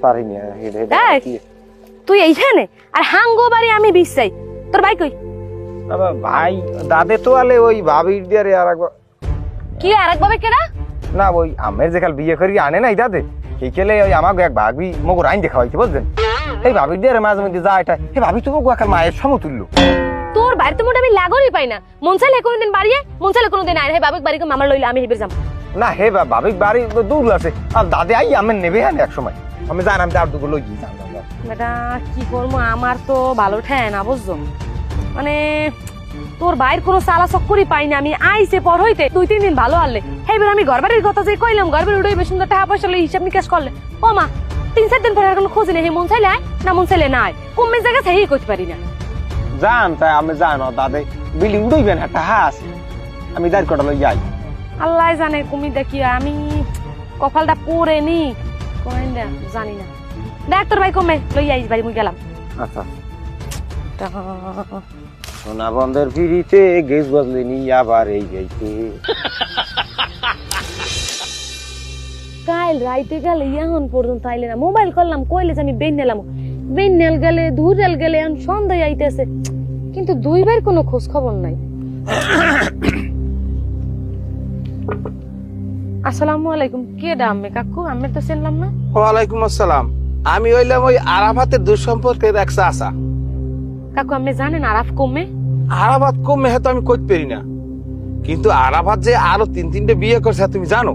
পারিনি তুই এইখানে আর হাঙ্গো বাড়ি আমি বিশ্বাই তোর ভাই কই ভাই দাদে তো আলে ওই ভাবির দিয়ে আর একবার কি আর একভাবে কেডা না ওই আমের যে কাল বিয়ে করি আনে নাই দাদে এই কেলে ওই আমাকে এক ভাবি মগো রাইন দেখা হয়েছে বুঝলেন এই ভাবির দিয়ে মাঝে মধ্যে যা এটা এই ভাবি তো মগো একাল মায়ের সমতুল্য তোর বাড়িতে মোটা আমি লাগরই পাই না মন চাইলে কোনোদিন বাড়িয়ে মন চাইলে কোনোদিন আয় হে বাবিক বাড়িকে মামার লইলে আমি হেবের যাম না হে ভাবিক বাড়ি দূর আছে আর দাদে আই আমের নেবে হ্যাঁ এক সময় আমি জান আমি তার দুটো লই যাই বেটা কি করবো আমার তো ভালো ঠেয় না বুঝছো মানে তোর বাইর কোনো চালা চক্করই পাই না আমি আইসে পর হইতে 2-3 দিন ভালো আনলে হেবার আমি ঘরবাড়ির কথা যে কইলাম ঘরবাড়ি উড়াইবে সুন্দর টাকা পয়সা লই হিসাব নিকাশ করলে ও মা 3-4 দিন পরে আর কোনো খোঁজ নেই হে মন চাইলে আয় না মন চাইলে না আয় কমে জায়গা সেই করতে পারি না জান তাই আমি জানো দাদে বিল্ডিং উড়াইবেন একটা হাস আমি দাঁড় কটা লই যাই আল্লাহ জানে কুমি দেখি আমি কপালটা পরে নি কোন জানি না দেখ তোর ভাই কমে লই আইস বাড়ি মুই গেলাম আচ্ছা সোনা বন্ধের ফিরিতে গেছ বদলেনি আবার এই যাইতে কাল রাইতে গেলে এখন পর্যন্ত আইলে না মোবাইল করলাম কইলে যে আমি বেন্নেলাম বেন্নেল গেলে ধুরেল গেলে এখন সন্ধ্যা আইতেছে কিন্তু দুইবার কোনো খোঁজ খবর নাই আসসালামু আলাইকুম কে ডামে কাকু আমি তো চিনলাম না ওয়ালাইকুম আসসালাম আমি হইলাম ওই আরাফাতের দুঃসম্পর্কের এক চাচা কাকু আপনি জানেন আরাফ কমে আরাফাত কমে হয়তো আমি কইতে পারি না কিন্তু আরাফাত যে আরো 3-3টে বিয়ে করছে তুমি জানো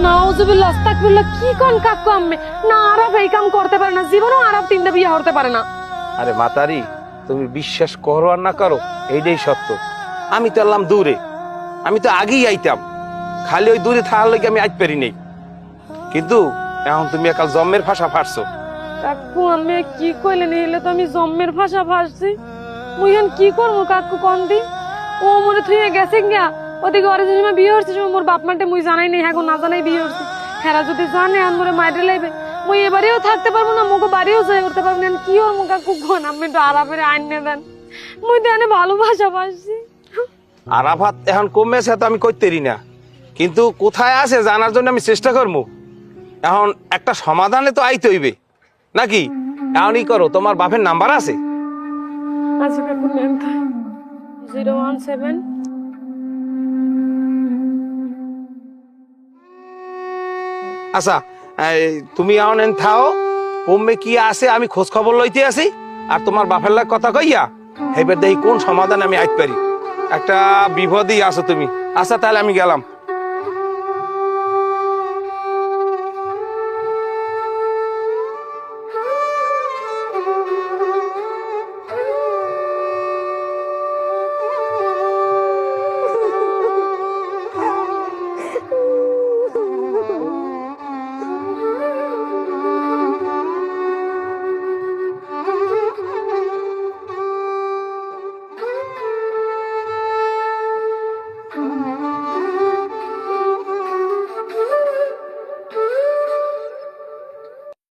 নাউজুবিল্লাহ আস্তাগফিরুল্লাহ কি কোন কাকু আমি না আরাফ এই কাম করতে পারে না জীবনও আরাফ 3টা বিয়ে করতে পারে না আরে মাতারি তুমি বিশ্বাস করো আর না করো এইটাই সত্য আমি তো এলাম দূরে আমি তো আগেই আইতাম খালি ওই দূরে থাকার লাগে আমি আইতে পারি নাই কিন্তু এখন তুমি একাল জম্মের ভাষা ফাটছো কাকু আমি কি কইলে নিলে তো আমি জম্মের ভাষা ভাসছি মুই এখন কি করবো কাকু কোন দিন ও মনে থুয়ে গেছে গিয়া ওদিকে ওর যে সময় বিয়ে হচ্ছে মোর বাপ মাটে মুই জানাই নাই এখন না জানাই বিয়ে হচ্ছে হেরা যদি জানে আর মোরে মাইরে লাইবে মুই এবারেও থাকতে পারবো না মুখো বাড়িও যাই করতে পারবো না কি ওর মুখ কাকু কোন আমি তো আরাপের আইনে দেন মুই তো এনে ভালোবাসা পাচ্ছি আরাফাত এখন কমেছে তো আমি কইতে পারি না কিন্তু কোথায় আছে জানার জন্য আমি চেষ্টা করবো এখন একটা সমাধানে তো আইতে হইবে নাকি এমনই করো তোমার বাপের নাম্বার আছে আচ্ছা কাকু নেন 017 আচ্ছা তুমি এখন এন থাও কমবে কি আছে আমি খোঁজ খবর লইতে আসি আর তোমার বাপের লাগ কথা কইয়া এবার দেখি কোন সমাধান আমি আইতে পারি একটা বিপদেই আছো তুমি আচ্ছা তাহলে আমি গেলাম